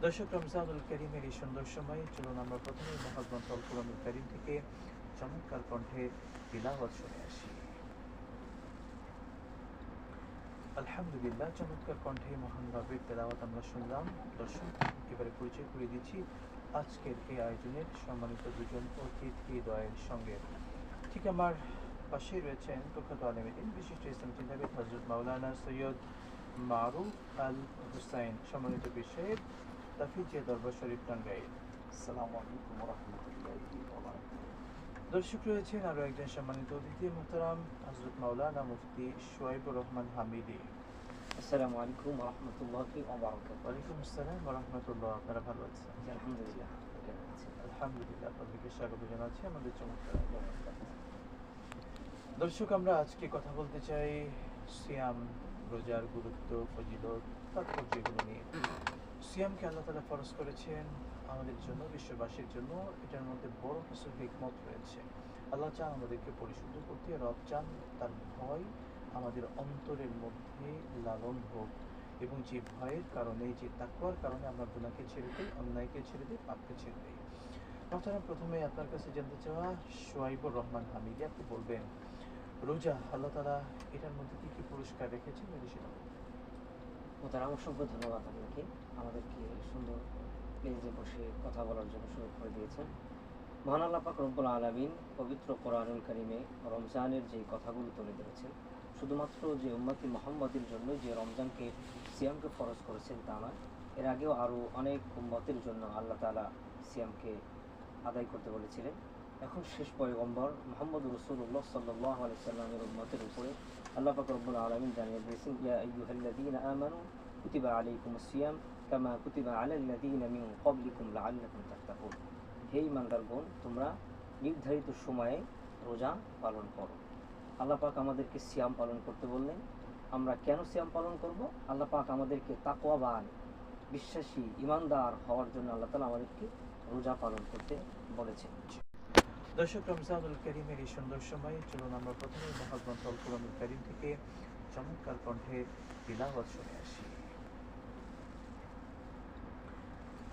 দর্শক, রমজানুল করিমের এই সুন্দর সময়ে চলুন আমরা প্রথমে মহাগ্রন্থ আল কোরআনুল কারীম থেকে চমৎকার কণ্ঠে তিলাওয়াত শুনে আসি। আলহামদুলিল্লাহ, চমৎকার কণ্ঠে মহান রবের তেলাওয়াত আমরা শুনলাম। দর্শক, এবারে পরিচয় করে দিচ্ছি আজকের এই আয়োজনের সম্মানিত দুজন অতিথি দয়ের সঙ্গে। ঠিক আমার পাশেই রয়েছেন প্রখ্যাত আলেমীদ্বীন বিশিষ্ট ইসলাম চিন্তাবিদ হযরত মাওলানা সৈয়দ মারুফ আল হুসাইন, সম্মানিত পীর সাহেব, তাফিজিয়া দরবার শরীফ টাঙ্গাইল। আসসালামু আলাইকুম ওয়া রাহমাতুল্লাহি ওয়া বারাকাতুহু। দর্শক, রয়েছেন আরও একজন সম্মানিত অতিথি মুহতারাম হযরত মাওলানা মুফতি শোয়েবুর রহমান হামিদি। আসসালামু আলাইকুম ওয়া রাহমাতুল্লাহি ওয়া বারাকাতুহু। ওয়ালাইকুম আসসালাম ওয়া রাহমাতুল্লাহ। আপনারা ভালো আছেন? জি, আলহামদুলিল্লাহ। কেমন আছেন? আলহামদুলিল্লাহ, আপনাদেরকে স্বাগত জানাচ্ছি আমাদের চমৎকার আয়োজনে। দর্শক, আমরা আজকে কথা বলতে চাই সিয়াম, রোজার গুরুত্ব, ফজিলত, তাৎপর্য এগুলো নিয়ে। সিয়ামকে আল্লাহ তাআলা ফরজ করেছেন আমাদের জন্য, বিশ্ববাসীর জন্য। এটার মধ্যে বড় কিছু হিকমত রয়েছে। আল্লাহ চান আমাদেরকে পরিশুদ্ধ করতে, রব চান তার ভয় আমাদের অন্তরের মধ্যে লালন হোক, এবং যে ভয়ের কারণে, যে তাকওয়ার কারণে আমরা গুনাহকে ছেড়ে দিই, অন্যায়কে ছেড়ে দিই, পাপকে ছেড়ে দিই। মোহতারাম, প্রথমে আপনার কাছে জানতে চাওয়া, শোয়েবুর রহমান হামিদি, আপনি বলবেন রোজা আল্লাহ তাআলা এটার মধ্যে কি কি পুরস্কার রেখেছেন, যদি সেটা বলতেন। মোহতারাম, অসংখ্য ধন্যবাদ আপনাকে আমাদেরকে সুন্দর প্লেজে বসে কথা বলার জন্য সুযোগ করে দিয়েছেন। মহান আল্লাহ পাক রব্বুল আলামিন পবিত্র কোরআনুল কারীমে রমজানের যে কথাগুলো তুলে ধরেছেন, শুধুমাত্র যে উম্মতি মুহাম্মাদের জন্য যে রমজানকে সিয়ামকে ফরজ করেছেন তা নয়, এর আগেও আরও অনেক উম্মতের জন্য আল্লাহ তাআলা সিয়ামকে আদায় করতে বলেছিলেন। এখন শেষ পয়গম্বর মুহাম্মদ রাসূলুল্লাহ সাল্লাল্লাহু আলাইহি সাল্লামের উম্মতের উপরে আল্লাহ পাক রব্বুল আলামিন জানিয়ে দিয়েছেন, ইয়া আইয়ুহাল্লাযীনা আমানু কুতিবা আলাইকুমুস সিয়াম কামা কুতিবা আলাল্লাযীনা মিন ক্বাবলিকুম লাআল্লাকুম তাত্তাকুন। হে ঈমানদারগণ, তোমরা নির্ধারিত সময়ে রোজা পালন করো। আল্লাহ পাক আমাদেরকে সিয়াম পালন করতে বললেন। আমরা কেন সিয়াম পালন করব? আল্লাহ পাক আমাদেরকে তাকওয়াবান, বিশ্বাসী, ঈমানদার হওয়ার জন্য আল্লাহ তাআলা আমাদেরকে রোজা পালন করতে বলেছেন। দর্শক, রমজানুল করিমের এই সুন্দর সময়ে চলুন আমরা প্রথমে মহাগ্রন্থ আল কোরআনুল কারীম থেকে চমৎকার কণ্ঠে তিলাওয়াত শুনে আসি।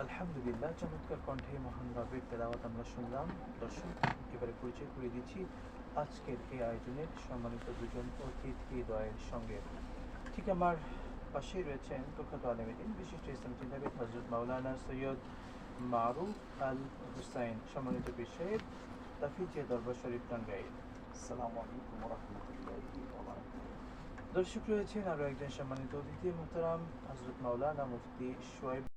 আলহামদুলিল্লাহ, চমৎকার কণ্ঠে মহান রবের তেলাওয়াত আমরা শুনলাম। দর্শক, এবারে পরিচয় করে দিচ্ছি আজকের এই আয়োজনের সম্মানিত দুজন অতিথি দয়ের সঙ্গে। ঠিক আমার পাশেই রয়েছেন প্রখ্যাত আলেমীদ্বীন বিশিষ্ট ইসলাম চিন্তাবিদ হযরত মাওলানা সৈয়দ মারুফ আল হুসাইন, সম্মানিত পীর সাহেব, তাফিজিয়া দরবার শরীফ টাঙ্গাইল। আসসালামু আলাইকুম ওয়া রাহমাতুল্লাহি ওয়া বারাকাতুহু। দর্শক, রয়েছেন আরও একজন সম্মানিত অতিথি মুহতারাম হযরত মাওলানা মুফতি শোয়েব